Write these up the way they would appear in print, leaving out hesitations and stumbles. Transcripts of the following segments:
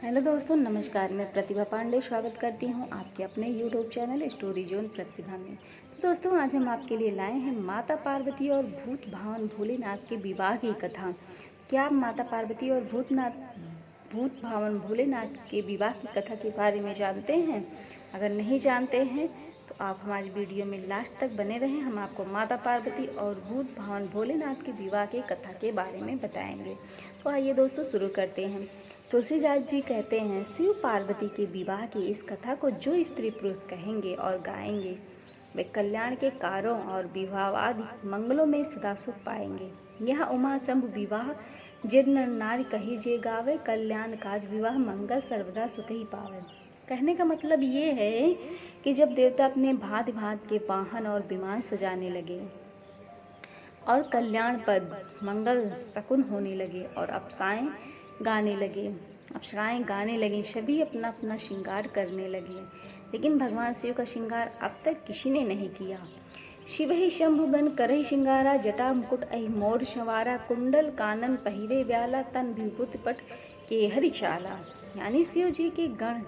Hello दोस्तों, नमस्कार। मैं प्रतिभा पांडे स्वागत करती हूं आपके अपने यूट्यूब चैनल स्टोरी जोन प्रतिभा में। तो दोस्तों, आज हम आपके लिए लाए हैं माता पार्वती और भूत भावन भोलेनाथ के विवाह की कथा। क्या आप माता पार्वती और भूत भावन भोलेनाथ के विवाह की कथा के बारे में जानते हैं? अगर नहीं जानते हैं तो आप हमारी वीडियो में लास्ट तक बने रहें। हम आपको माता पार्वती और भूत भावन भोलेनाथ के विवाह की कथा के बारे में बताएंगे। तो आइए दोस्तों, शुरू करते हैं। तुलसीदास जी कहते हैं, शिव पार्वती के विवाह की इस कथा को जो स्त्री पुरुष कहेंगे और गाएंगे वे कल्याण के कार्यों और विवाह आदि मंगलों में सदा सुख पाएंगे। यह उमा शंभु विवाह जिन नर नारी कही जे गावे, कल्याण काज विवाह मंगल सर्वदा सुख ही पावे। कहने का मतलब ये है कि जब देवता अपने भांति भांति के वाहन और विमान सजाने लगे और कल्याण पद मंगल शकुन होने लगे और अप्सराएं गाने लगी, सभी अपना अपना श्रृंगार करने लगे, लेकिन भगवान शिव का श्रृंगार अब तक किसी ने नहीं किया। शिव ही शंभु बन करहि श्रृंगारा, जटा मुकुट अहि मोर सवारा, कुंडल कानन पहिरे व्याला, तन विभूति पट के हरि चाला। यानी शिव जी के गण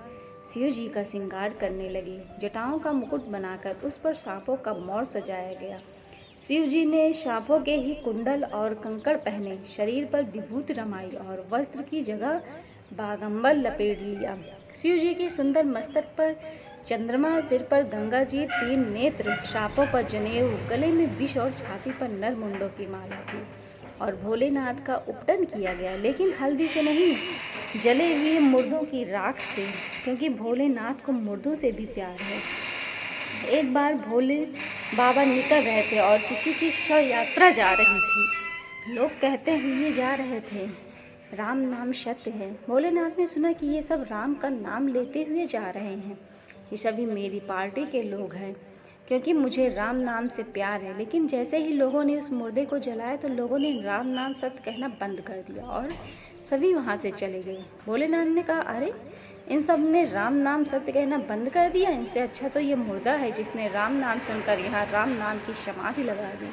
शिव जी का श्रृंगार करने लगे। जटाओं का मुकुट बनाकर उस पर सांपों का मोर सजाया गया। शिव जी ने सांपों के ही कुंडल और कंकड़ पहने, शरीर पर विभूति रमाई और वस्त्र की जगह बागंबर लपेट लिया। शिव जी के सुंदर मस्तक पर चंद्रमा, सिर पर गंगा जी, 3 नेत्र, सांपों पर जनेऊ, गले में विष और छाती पर नर मुंडों की माला थी। और भोलेनाथ का उपटन किया गया, लेकिन हल्दी से नहीं, जले हुए मुर्दों की राख से, क्योंकि भोलेनाथ को मुर्दों से भी प्यार है। एक बार भोले बाबा निकल रहे थे और किसी की शव यात्रा जा रही थी। लोग कहते हुए जा रहे थे, राम नाम सत्य है। भोलेनाथ ने सुना कि ये सब राम का नाम लेते हुए जा रहे हैं। ये सभी मेरी पार्टी के लोग हैं, क्योंकि मुझे राम नाम से प्यार है। लेकिन जैसे ही लोगों ने उस मुर्दे को जलाया तो लोगों ने राम नाम सत्य कहना बंद कर दिया और सभी वहाँ से चले गए। भोलेनाथ ने कहा, अरे, इन सब ने राम नाम सत्य कहना बंद कर दिया। इनसे अच्छा तो ये मुर्दा है जिसने राम नाम सुनकर यहाँ राम नाम की समाधि लगा दी।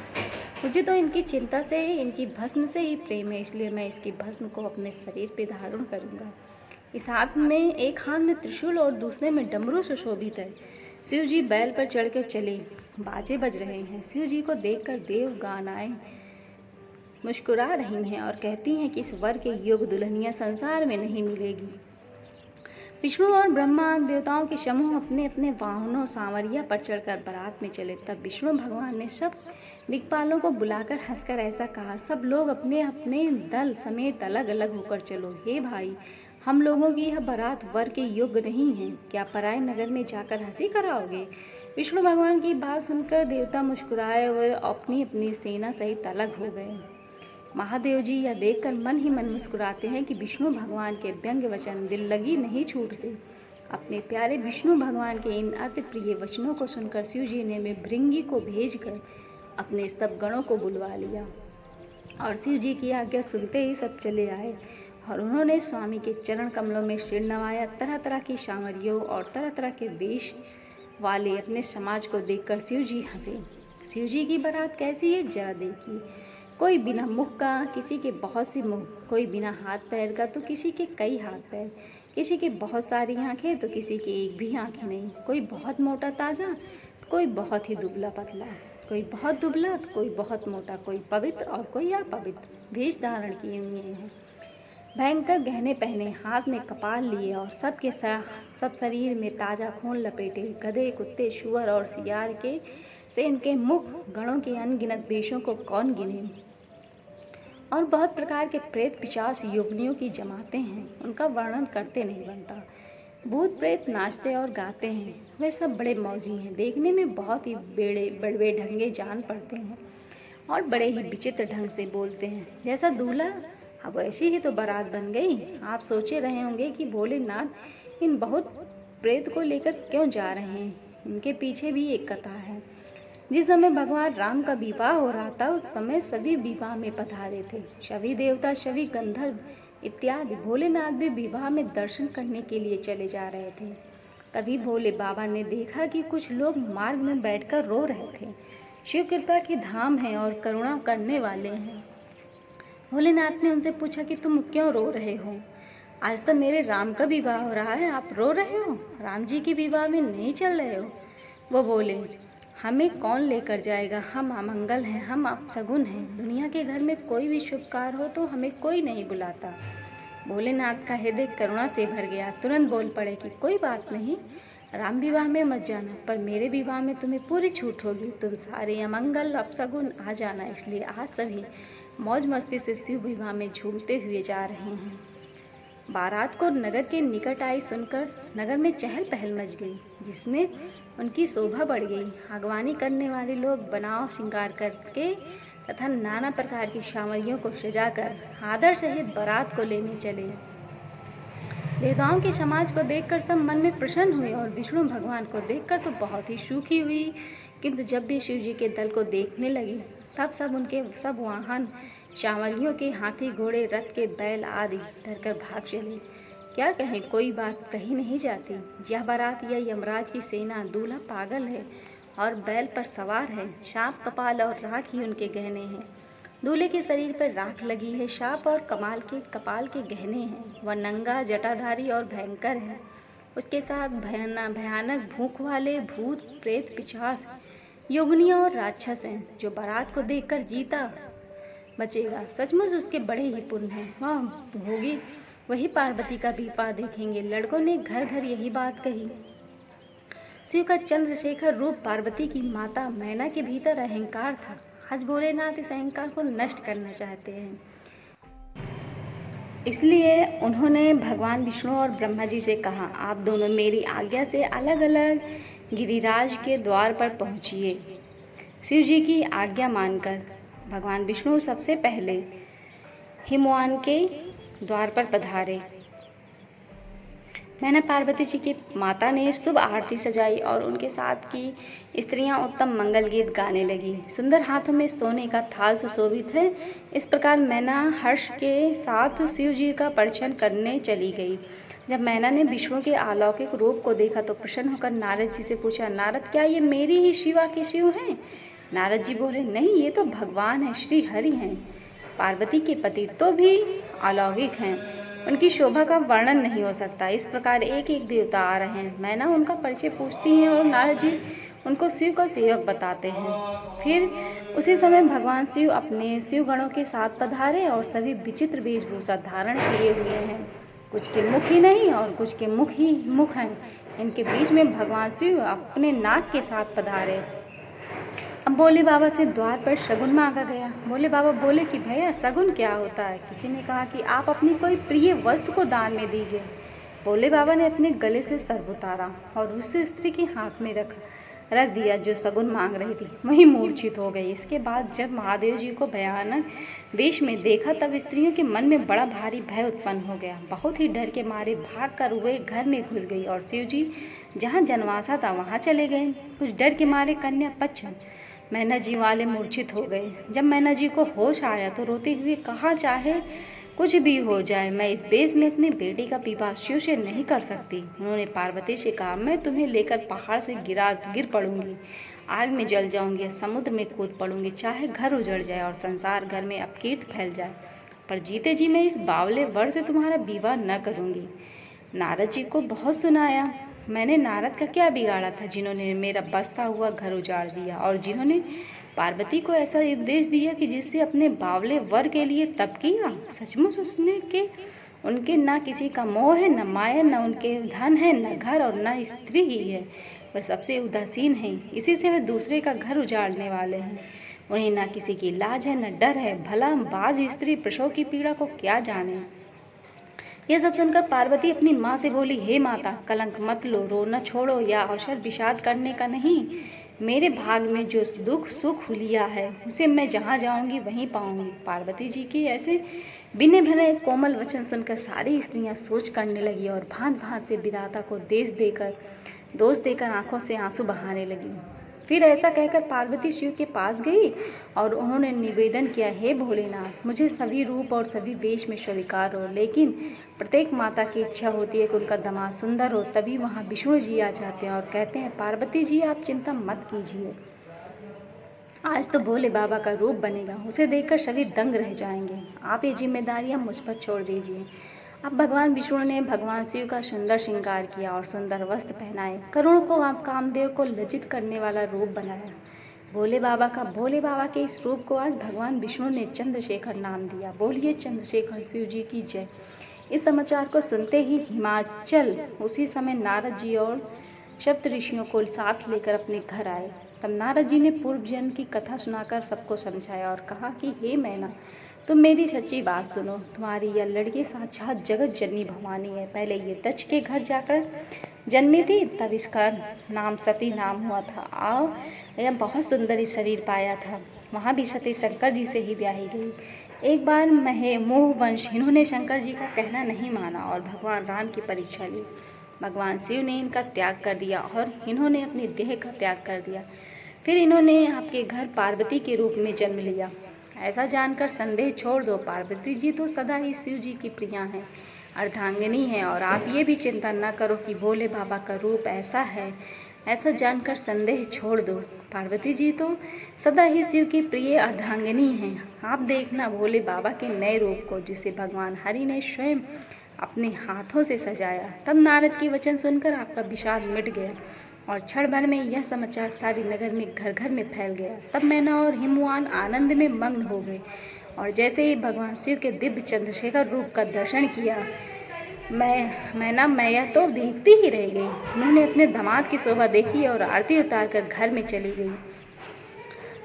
मुझे तो इनकी चिंता से ही, इनकी भस्म से ही प्रेम है, इसलिए मैं इसकी भस्म को अपने शरीर पे धारण करूँगा। इस हाथ में एक हाथ में त्रिशूल और दूसरे में डमरू सुशोभित है। शिव जी बैल पर चढ़कर चले, बाजे बज रहे हैं। शिव जी को देखकर देव गानाएं मुस्कुरा रही हैं और कहती हैं कि इस वर के योग्य दुल्हनिया संसार में नहीं मिलेगी। विष्णु और ब्रह्मा देवताओं के समूह अपने अपने वाहनों सांवरिया पर चढ़कर बारात में चले। तब विष्णु भगवान ने सब दिक्पालों को बुलाकर हंसकर ऐसा कहा, सब लोग अपने अपने दल समेत अलग अलग होकर चलो। हे भाई, हम लोगों की यह बारात वर के योग्य नहीं है। क्या पराये नगर में जाकर हंसी कराओगे? विष्णु भगवान की बात सुनकर देवता मुस्कुराए हुए अपनी अपनी सेना सहित अलग हो गए। महादेव जी यह देखकर मन ही मन मुस्कुराते हैं कि विष्णु भगवान के व्यंग्य वचन दिल लगी नहीं छूटते। अपने प्यारे विष्णु भगवान के इन अति प्रिय वचनों को सुनकर शिव जी ने भृंगी को भेजकर अपने सब गणों को बुलवा लिया और शिव जी की आज्ञा सुनते ही सब चले आए और उन्होंने स्वामी के चरण कमलों में सिर नवाया। तरह तरह की सांवरियों और तरह तरह के वेश वाले अपने समाज को देखकर शिव जी हंसे। शिव जी की बारात कैसी है जरा देखिए। कोई बिना मुख का, किसी के बहुत सी मुख, कोई बिना हाथ पैर का तो किसी के कई हाथ पैर, किसी के बहुत सारी आंखें तो किसी की एक भी आंखें नहीं, कोई बहुत मोटा ताजा तो कोई बहुत ही दुबला पतला, कोई बहुत दुबला तो कोई बहुत मोटा, कोई पवित्र और कोई अपवित्र वेश धारण किए हुए हैं, भयंकर गहने पहने, हाथ में कपाल लिए और सब शरीर में ताजा खून लपेटे। गधे, कुत्ते, शुअर और सियार के से इनके मुख गणों के अनगिनत वेशों को कौन गिने। और बहुत प्रकार के प्रेत पिशाच योगिनियों की जमाते हैं, उनका वर्णन करते नहीं बनता। भूत प्रेत नाचते और गाते हैं, वे सब बड़े मौजी हैं, देखने में बहुत ही बड़े ढंगे जान पड़ते हैं और बड़े ही विचित्र ढंग से बोलते हैं। जैसा दूल्हा अब ऐसी ही तो बारात बन गई। आप सोचे रहे होंगे कि भोलेनाथ इन बहुत प्रेत को लेकर क्यों जा रहे हैं। इनके पीछे भी एक कथा है। जिस समय भगवान राम का विवाह हो रहा था, उस समय सभी विवाह में पधारे थे। सभी देवता, सभी गंधर्व इत्यादि। भोलेनाथ भी विवाह में दर्शन करने के लिए चले जा रहे थे। तभी भोले बाबा ने देखा कि कुछ लोग मार्ग में बैठकर रो रहे थे। शिव कृपा के धाम हैं और करुणा करने वाले हैं। भोलेनाथ ने उनसे पूछा कि तुम क्यों रो रहे हो? आज तो मेरे राम का विवाह हो रहा है, आप रो रहे हो? राम जी की विवाह में नहीं चल रहे हो? वो बोले, हमें कौन लेकर जाएगा, हम अमंगल हैं, हम अपशगुन हैं। दुनिया के घर में कोई भी शुभ कार्य हो तो हमें कोई नहीं बुलाता। भोलेनाथ का हृदय करुणा से भर गया। तुरंत बोल पड़े कि कोई बात नहीं, राम विवाह में मत जाना, पर मेरे विवाह में तुम्हें पूरी छूट होगी। तुम सारे अमंगल अपशगुन आ जाना। इसलिए आज सभी मौज मस्ती से शिव विवाह में झूमते हुए जा रहे हैं। बारात को नगर के निकट आई सुनकर नगर में चहल पहल मच गई, जिसमें उनकी शोभा बढ़ गई। अगवानी करने वाले लोग बनाव श्रृंगार करके तथा नाना प्रकार की सामग्रियों को सजाकर आदर सहित बारात को लेने चले। देवताओं के समाज को देखकर सब मन में प्रसन्न हुए और विष्णु भगवान को देखकर तो बहुत ही सुखी हुई। किंतु जब भी शिव जी के दल को देखने लगी तब सब वाहन सामग्रियों के हाथी घोड़े रथ के बैल आदि डरकर भाग चले। क्या कहें, कोई बात कही नहीं जाती। यह बारात या यमराज की सेना, दूल्हा पागल है और बैल पर सवार है, सांप कपाल और राख ही उनके गहने हैं। दूल्हे के शरीर पर राख लगी है, सांप और कपाल के गहने हैं। वह नंगा जटाधारी और भयंकर है। उसके साथ भयानक भूख वाले भूत प्रेत पिशाच योगिनियाँ और राक्षस हैं। जो बारात को देखकर जीता बचेगा सचमुच उसके बड़े ही पुण्य हैं। वह होगी वही पार्वती का विवाह देखेंगे। लड़कों ने घर घर यही बात कही। शिव का चंद्रशेखर रूप पार्वती की माता मैना के भीतर अहंकार था। आज भोलेनाथ इस अहंकार को नष्ट करना चाहते हैं। इसलिए उन्होंने भगवान विष्णु और ब्रह्मा जी से कहा, आप दोनों मेरी आज्ञा से अलग अलग गिरिराज के द्वार पर पहुंचिए। शिव जी की आज्ञा मानकर भगवान विष्णु सबसे पहले हिमवान के द्वार पर पधारे। मैंने पार्वती जी की माता ने शुभ आरती सजाई और उनके साथ की स्त्रियां उत्तम मंगल गीत गाने लगी। सुंदर हाथों में सोने का थाल सुशोभित है। इस प्रकार मैना हर्ष के साथ शिव जी का परिचय करने चली गई। जब मैना ने विष्णु के अलौकिक रूप को देखा तो प्रसन्न होकर नारद जी से पूछा, नारद, क्या ये मेरी ही शिवा के शिव हैं? नारद जी बोले, नहीं, ये तो भगवान है, श्री हरि हैं। पार्वती के पति तो भी अलौकिक हैं, उनकी शोभा का वर्णन नहीं हो सकता। इस प्रकार एक एक देवता आ रहे हैं। मैना उनका परिचय पूछती हैं और नारद जी उनको शिव का सेवक बताते हैं। फिर उसी समय भगवान शिव अपने शिव गणों के साथ पधारे और सभी विचित्र वेशभूषा धारण किए हुए हैं। कुछ के मुख ही नहीं और कुछ के मुख ही मुख हैं। इनके बीच में भगवान शिव अपने नाग के साथ पधारे। अब भोले बाबा से द्वार पर शगुन मांगा गया। भोले बाबा बोले कि भैया, शगुन क्या होता है? किसी ने कहा कि आप अपनी कोई प्रिय वस्तु को दान में दीजिए। भोले बाबा ने अपने गले से सर्प उतारा और उस स्त्री के हाथ में रख दिया जो शगुन मांग रही थी। वही मूर्छित हो गई। इसके बाद जब महादेव जी को भयानक वेश में देखा तब स्त्रियों के मन में बड़ा भारी भय उत्पन्न हो गया। बहुत ही डर के मारे भाग कर वे घर में घुस गई और शिव जी जहाँ जनवासा था वहाँ चले गए। कुछ डर के मारे कन्या पक्ष मैना जी वाले मूर्छित हो गए। जब मैना जी को होश आया तो रोते हुए कहा, चाहे कुछ भी हो जाए, मैं इस बेस में अपने बेटे का विवाह शिव से नहीं कर सकती। उन्होंने पार्वती से कहा, मैं तुम्हें लेकर पहाड़ से गिर पड़ूंगी, आग में जल जाऊंगी, समुद्र में कूद पड़ूंगी, चाहे घर उजड़ जाए और संसार घर में अपकीर्त फैल जाए, पर जीते जी मैं इस बावले वर से तुम्हारा विवाह न करूंगी। नारद जी को बहुत सुनाया। मैंने नारद का क्या बिगाड़ा था जिन्होंने मेरा बसता हुआ घर उजाड़ दिया और जिन्होंने पार्वती को ऐसा उपदेश दिया कि जिससे अपने बावले वर के लिए तप किया। सचमुच उनके ना किसी का मोह है, न माया, न उनके धन है, न घर और न स्त्री ही है। वह सबसे उदासीन हैं, इसी से वे दूसरे का घर उजाड़ने वाले हैं। उन्हें ना किसी की लाज है, न डर है। भला बाज स्त्री प्रसव की पीड़ा को क्या जाने। यह सब सुनकर पार्वती अपनी माँ से बोली, हे माता, कलंक मत लो, रोना छोड़ो, या अवसर विषाद करने का नहीं। मेरे भाग में जो दुख सुख लिया है उसे मैं जहाँ जाऊंगी वहीं पाऊंगी। पार्वती जी की ऐसे बिने भने कोमल वचन सुनकर सारी स्त्रियां सोच करने लगी और भांत भांत से विधाता को दोष देकर आंखों से आंसू बहाने लगी। फिर ऐसा कहकर पार्वती शिव के पास गई और उन्होंने निवेदन किया, हे भोलेनाथ, मुझे सभी रूप और सभी वेश में स्वीकार हो, लेकिन प्रत्येक माता की इच्छा होती है कि उनका दामाद सुंदर हो। तभी वहाँ विष्णु जी आ जाते हैं और कहते हैं, पार्वती जी, आप चिंता मत कीजिए, आज तो भोले बाबा का रूप बनेगा, उसे देखकर सभी दंग रह जाएंगे। आप ये जिम्मेदारियाँ मुझ पर छोड़ दीजिए। अब भगवान विष्णु ने भगवान शिव का सुंदर श्रृंगार किया और सुंदर वस्त्र पहनाए। करुण को आप कामदेव को लज्जित करने वाला रूप बनाया। भोले बाबा के इस रूप को आज भगवान विष्णु ने चंद्रशेखर नाम दिया। बोलिए चंद्रशेखर शिव जी की जय। इस समाचार को सुनते ही हिमाचल उसी समय नारद जी और सप्त ऋषियों को साथ लेकर अपने घर आए। तब नारद जी ने पूर्व जन्म की कथा सुनाकर सबको समझाया और कहा कि हे मैना, तुम मेरी सच्ची बात सुनो। तुम्हारी यह लड़की साक्षात जगत जननी भवानी है। पहले ये दक्ष के घर जाकर जन्मी थी, तब इसका नाम सती नाम हुआ था और यह बहुत सुंदर शरीर पाया था। वहाँ भी सती शंकर जी से ही ब्याही गई। एक बार मोहवंश इन्होंने शंकर जी का कहना नहीं माना और भगवान राम की परीक्षा ली। भगवान शिव ने इनका त्याग कर दिया और इन्होंने अपनी देह का त्याग कर दिया। फिर इन्होंने आपके घर पार्वती के रूप में जन्म लिया। ऐसा जानकर संदेह छोड़ दो, पार्वती जी तो सदा ही शिव जी की प्रिया हैं, अर्धांगिनी हैं। और आप ये भी चिंता न करो कि भोले बाबा का रूप ऐसा है। ऐसा जानकर संदेह छोड़ दो, पार्वती जी तो सदा ही शिव की प्रिय अर्धांगिनी हैं। आप देखना भोले बाबा के नए रूप को, जिसे भगवान हरि ने स्वयं अपने हाथों से सजाया। तब नारद की वचन सुनकर आपका विषाद मिट गया और क्षण भर में यह समाचार सारी नगर में घर घर में फैल गया। तब मैना और हिमवान आनंद में मग्न हो गए और जैसे ही भगवान शिव के दिव्य चंद्रशेखर रूप का दर्शन किया, मैया तो देखती ही रह गई। उन्होंने अपने दामाद की शोभा देखी और आरती उतारकर घर में चली गई।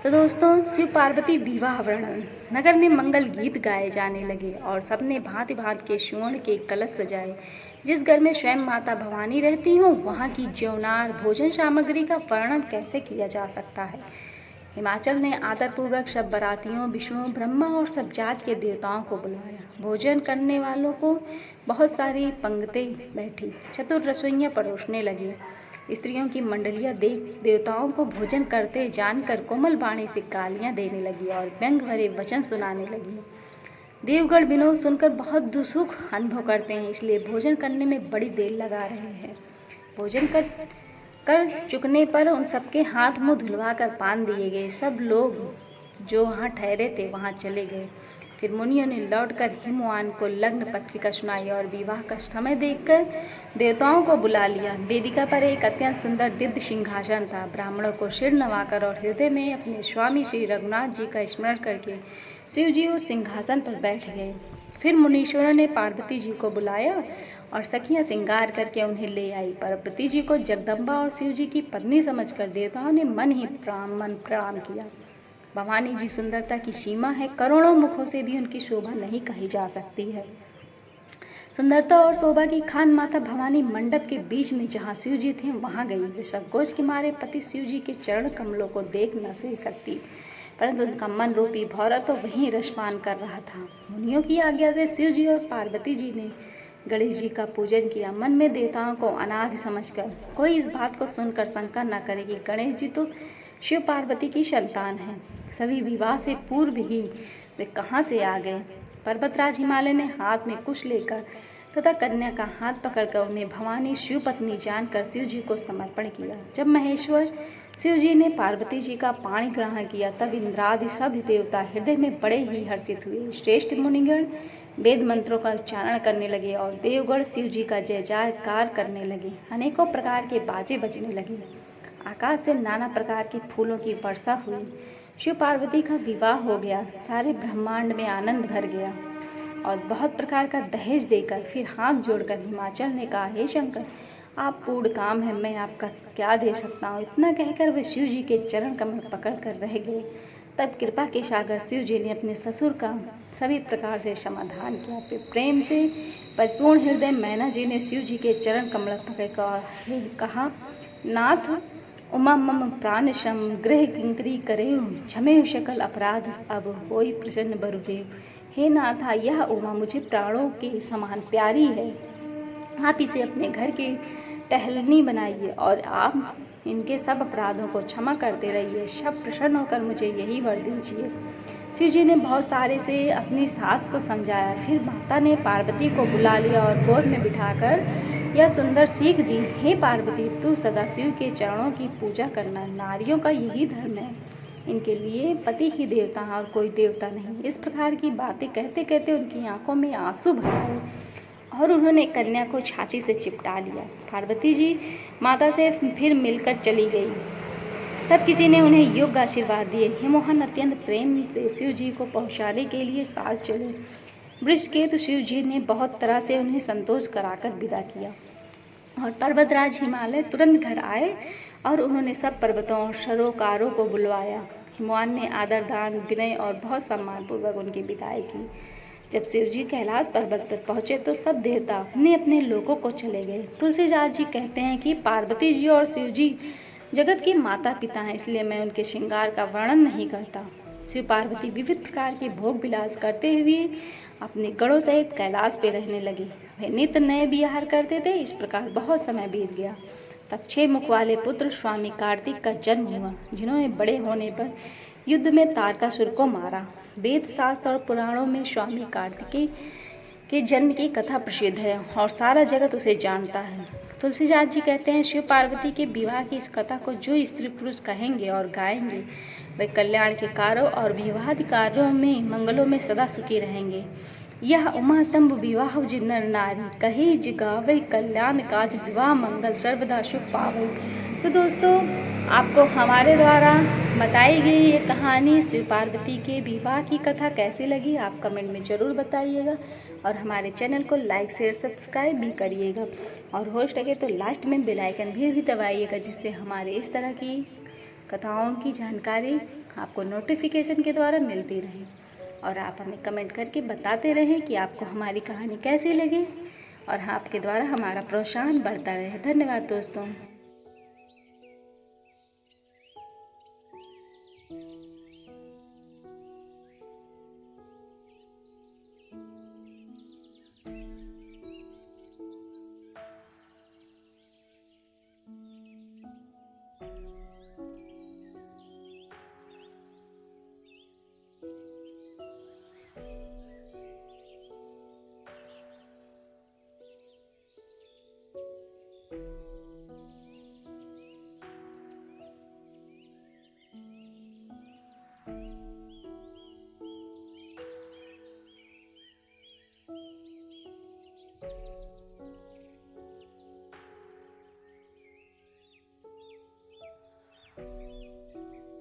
तो दोस्तों, शिव पार्वती विवाह वर्णन। नगर में मंगल गीत गाए जाने लगे और सबने भांति भांति के स्वर्ण के कलश सजाए। जिस घर में स्वयं माता भवानी रहती हो, वहाँ की ज्योनार भोजन सामग्री का वर्णन कैसे किया जा सकता है। हिमाचल ने आदरपूर्वक सब बारातियों, विष्णु, ब्रह्मा और सब जात के देवताओं को बुलाया। भोजन करने वालों को बहुत सारी पंक्तियाँ बैठी। चतुर रसोइयाँ परोसने लगी। स्त्रियों की मंडलियाँ देवताओं को भोजन करते जानकर कोमल वाणी से गालियाँ देने लगी और व्यंग भरे वचन सुनाने लगी। देवगण विनोद सुनकर बहुत दुसुख अनुभव करते हैं, इसलिए भोजन करने में बड़ी देर लगा रहे हैं। भोजन कर चुकने पर उन सबके हाथ मुंह धुलवा कर पान दिए गए। सब लोग जो वहाँ ठहरे थे वहाँ चले गए। फिर मुनियों ने लौटकर हिमवान को लग्न पत्रिका सुनाई और विवाह का समय देखकर देवताओं को बुला लिया। वेदिका पर एक अत्यंत सुंदर दिव्य सिंहासन था। ब्राह्मणों को सिर नवाकर और हृदय में अपने स्वामी श्री रघुनाथ जी का स्मरण करके शिव जी उस सिंहासन पर बैठ गए। फिर मुनीश्वरों ने पार्वती जी को बुलाया और सखियां श्रृंगार करके उन्हें ले आई। पार्वती जी को जगदम्बा और शिव जी की पत्नी समझकर देवताओं ने मन प्रणाम किया। भवानी जी सुंदरता की सीमा है, करोड़ों मुखों से भी उनकी शोभा नहीं कही जा सकती है। सुंदरता और शोभा की खान माता भवानी मंडप के बीच में जहाँ शिव जी थे वहाँ गई। वे संकोच के मारे पति शिव जी के चरण कमलों को देख न सकती, परंतु उनका मन रूपी भौरा तो वहीं रसपान कर रहा था। मुनियों की आज्ञा से शिव जी और पार्वती जी ने गणेश जी का पूजन किया। मन में देवताओं को अनादि समझकर कोई इस बात को सुनकर शंका न करे कि गणेश जी तो शिव पार्वती की संतान हैं। सभी विवाह से पूर्व ही वे कहाँ से आ गए। पर्वतराज हिमालय ने हाथ में कुश लेकर तथा कन्या का हाथ पकड़कर उन्हें भवानी शिव पत्नी जानकर शिव जी को समर्पण किया। जब महेश्वर शिव जी ने पार्वती जी का पाणी ग्रहण किया, तब इंद्रादि सब देवता हृदय में बड़े ही हर्षित हुए। श्रेष्ठ मुनिगण वेद मंत्रों का उच्चारण करने लगे और देवगण शिव जी का जय जयकार करने लगे। अनेकों प्रकार के बाजे बजने लगे। आकाश से नाना प्रकार के फूलों की वर्षा हुई। शिव पार्वती का विवाह हो गया। सारे ब्रह्मांड में आनंद भर गया और बहुत प्रकार का दहेज देकर फिर हाथ जोड़कर हिमाचल ने कहा, हे शंकर, आप पूर्ण काम है, मैं आपका क्या दे सकता हूँ। इतना कहकर वे शिव जी के चरण कमल पकड़ कर रह गए। तब कृपा के सागर शिव जी ने अपने ससुर का सभी प्रकार से समाधान किया। फिर प्रेम से परिपूर्ण हृदय मैना जी ने शिव जी के चरण कमल पकड़कर कहा, नाथ उमा मम प्राण शम गृह किंकरी करेऊ क्षमेऊ सकल अपराध अब होई प्रसन्न बरुदेव। हे नाथा, यह उमा मुझे प्राणों के समान प्यारी है। आप इसे अपने घर की टहलनी बनाइए और आप इनके सब अपराधों को क्षमा करते रहिए। सब प्रसन्न होकर मुझे यही वर दीजिए। शिव जी ने बहुत सारे से अपनी सास को समझाया। फिर माता ने पार्वती को बुला लिया और गोद में बिठाकर यह सुंदर सीख दी, हे पार्वती, तू सदा शिव के चरणों की पूजा करना। नारियों का यही धर्म है, इनके लिए पति ही देवता और कोई देवता नहीं। इस प्रकार की बातें कहते कहते उनकी आंखों में आंसू भर आए और उन्होंने कन्या को छाती से चिपटा लिया। पार्वती जी माता से फिर मिलकर चली गई। सब किसी ने उन्हें योग्य आशीर्वाद दिए। हेमोहन अत्यंत प्रेम से शिव जी को पहुंचाने के लिए साथ चले। वृषकेतु शिव जी ने बहुत तरह से उन्हें संतोष कराकर विदा किया और पर्वतराज हिमालय तुरंत घर आए और उन्होंने सब पर्वतों और सरोकारों को बुलवाया। हिमवान ने आदर दान विनय और बहुत सम्मानपूर्वक उनकी विदाई की। जब शिव जी कैलाश पर्वत पर पहुंचे तो सब देवता अपने अपने लोकों को चले गए। तुलसीदास जी कहते हैं कि पार्वती जी और शिव जी जगत के माता पिता हैं, इसलिए मैं उनके श्रृंगार का वर्णन नहीं करता। शिव पार्वती विविध प्रकार के भोग विलास करते हुए अपने गणों सहित कैलाश पे रहने लगे। वे नित्य नए विहार करते थे। इस प्रकार बहुत समय बीत गया। तब 6 मुख वाले पुत्र स्वामी कार्तिक का जन्म हुआ, जिन्होंने बड़े होने पर युद्ध में तारकासुर को मारा। वेद शास्त्र और पुराणों में स्वामी कार्तिकेय के जन्म की कथा प्रसिद्ध है और सारा जगत उसे जानता है। तुलसीदास जी कहते हैं, शिव पार्वती के विवाह की इस कथा को जो स्त्री पुरुष कहेंगे और गाएंगे वे कल्याण के कार्यों और विवाहादि कार्यों में मंगलों में सदा सुखी रहेंगे। यह उमा शंभु विवाह जिनर नारी कही जिगावे कल्याण काज विवाह मंगल सर्वदा सुख पावे। तो दोस्तों, आपको हमारे द्वारा बताई गई ये कहानी शिव पार्वती के विवाह की कथा कैसी लगी, आप कमेंट में ज़रूर बताइएगा और हमारे चैनल को लाइक शेयर सब्सक्राइब भी करिएगा और हो सके तो लास्ट में बेल आइकन भी दबाइएगा, जिससे हमारे इस तरह की कथाओं की जानकारी आपको नोटिफिकेशन के द्वारा मिलती रहे। और आप हमें कमेंट करके बताते रहें कि आपको हमारी कहानी कैसी लगी और आपके द्वारा हमारा प्रोत्साहन बढ़ता रहे। धन्यवाद दोस्तों।